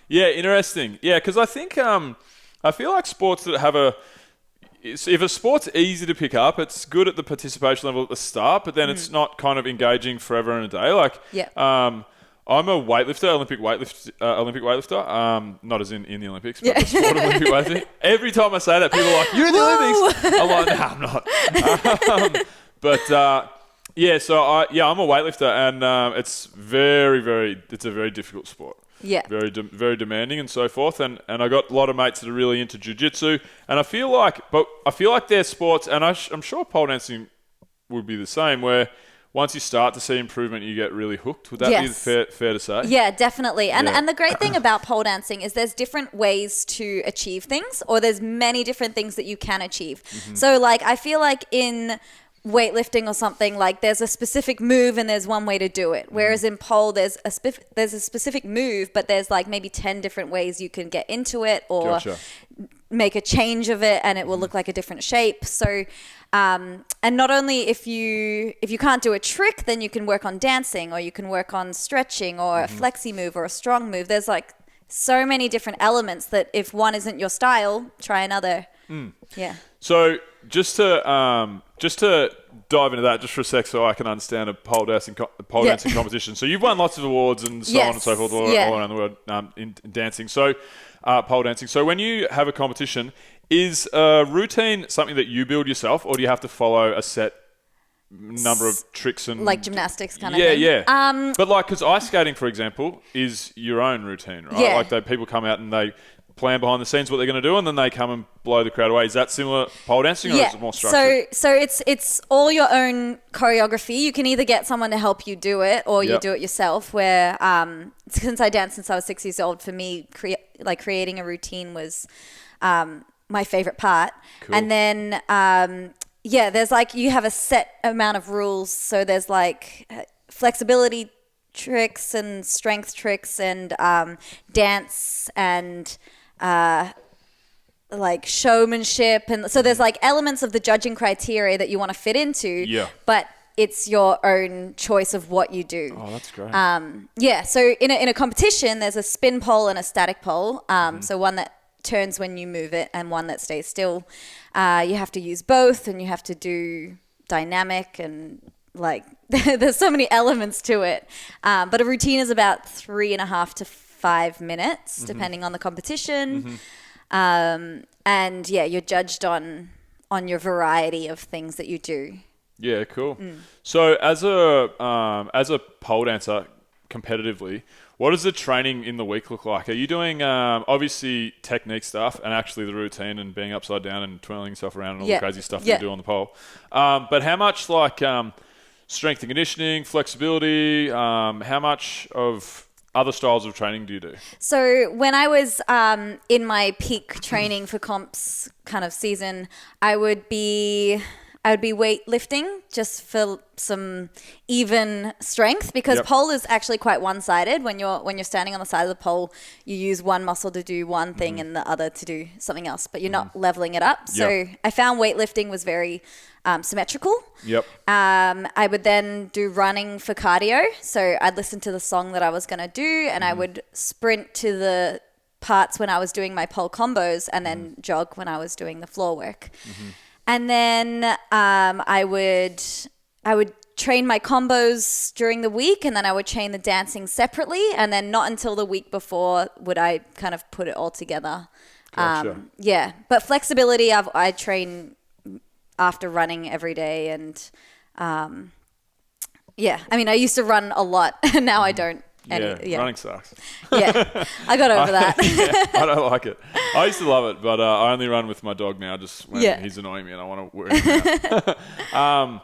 Yeah, interesting. Yeah, because I think I feel like sports that have if a sport's easy to pick up, it's good at the participation level at the start, but then it's not kind of engaging forever and a day. Like, I'm a weightlifter, Olympic weightlifter. Not as in the Olympics, but the sport of Olympic weightlifting. Every time I say that, people are like, "You're in the Olympics." I'm like, "No, I'm not." So I'm a weightlifter, and it's it's a very difficult sport. Yeah. Very demanding and so forth. And I got a lot of mates that are really into jiu-jitsu. And I feel like their sports, and I'm sure pole dancing would be the same, where once you start to see improvement, you get really hooked. Would that be fair to say? Yeah, definitely. And the great thing about pole dancing is there's different ways to achieve things, or there's many different things that you can achieve. So like, I feel like in weightlifting or something, like there's a specific move and there's one way to do it, whereas in pole there's a specific move, but there's like maybe 10 different ways you can get into it, or make a change of it, and it will look like a different shape. So and not only if you can't do a trick, then you can work on dancing, or you can work on stretching, or a flexi move, or a strong move. There's like so many different elements that if one isn't your style, try another. Yeah. So just to dive into that just for a sec, so I can understand a pole dancing competition. So you've won lots of awards and so on and so forth all around the world in dancing. So pole dancing. So when you have a competition, is a routine something that you build yourself, or do you have to follow a set number of tricks and like gymnastics kind of thing? Yeah. But like, because ice skating, for example, is your own routine, right? Yeah. Like people come out and they plan behind the scenes what they're going to do, and then they come and blow the crowd away. Is that similar pole dancing, or is it more structured? So it's all your own choreography. You can either get someone to help you do it, or you do it yourself. Where since I danced since I was 6 years old, for me, creating a routine was my favorite part. Cool. And then there's like, you have a set amount of rules. So there's like flexibility tricks and strength tricks and dance and like showmanship, and so there's like elements of the judging criteria that you want to fit into, but it's your own choice of what you do. Oh, that's great. So in a competition, there's a spin pole and a static pole. So one that turns when you move it and one that stays still. You have to use both, and you have to do dynamic, and like there's so many elements to it. But a routine is about 3.5 to 5 minutes, depending on the competition. And you're judged on your variety of things that you do. Yeah, cool. So as a pole dancer competitively, what does the training in the week look like? Are you doing obviously technique stuff and actually the routine and being upside down and twirling yourself around and all the crazy stuff that you do on the pole? But how much like strength and conditioning, flexibility, how much of other styles of training do you do? So when I was in my peak training for comps kind of season, I would be weightlifting just for some even strength, because pole is actually quite one-sided. When you're standing on the side of the pole, you use one muscle to do one thing and the other to do something else, but you're not leveling it up. So I found weightlifting was very symmetrical. I would then do running for cardio. So I'd listen to the song that I was going to do, and I would sprint to the parts when I was doing my pole combos, and then jog when I was doing the floor work. And then I would train my combos during the week, and then I would train the dancing separately, and then not until the week before would I kind of put it all together. Gotcha. But flexibility, I train after running every day, and I mean, I used to run a lot, and now I don't. Running sucks. I got over that. I don't like it. I used to love it, but I only run with my dog now, just when he's annoying me and I want to wear him out.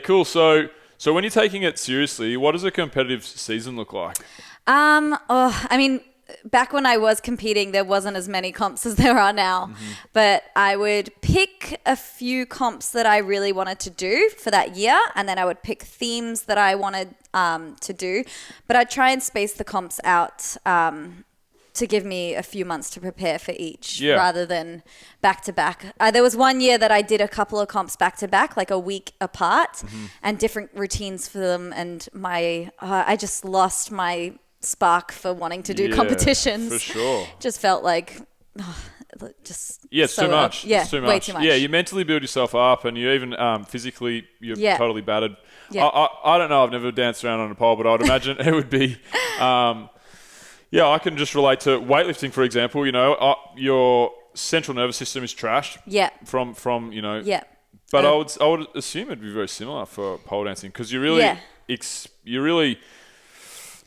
Cool. So when you're taking it seriously, what does a competitive season look like? I mean, back when I was competing, there wasn't as many comps as there are now, but I would pick a few comps that I really wanted to do for that year, and then I would pick themes that I wanted to do, but I'd try and space the comps out to give me a few months to prepare for each rather than back to back. There was one year that I did a couple of comps back to back, like a week apart, and different routines for them, and I just lost my spark for wanting to do Yeah, competitions. for sure. Just felt like, just Yeah, it's so too much. Yeah, It's too much. way too much. Yeah, you mentally build yourself up, and you even physically, you're Yeah. totally battered. Yeah. I don't know. I've never danced around on a pole, but I would imagine it would be. Yeah, I can just relate to weightlifting, for example. You know, your central nervous system is trashed. Yeah. From Yeah. But I would assume it'd be very similar for pole dancing because you're really you're really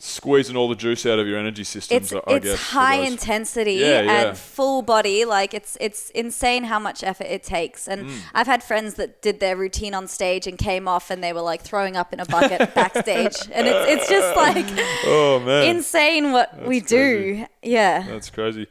squeezing all the juice out of your energy systems. I guess It's high intensity and full body. Like it's insane how much effort it takes. And I've had friends that did their routine on stage and came off and they were like throwing up in a bucket backstage. And it's just like oh man, insane what we crazy. do. Yeah, that's crazy.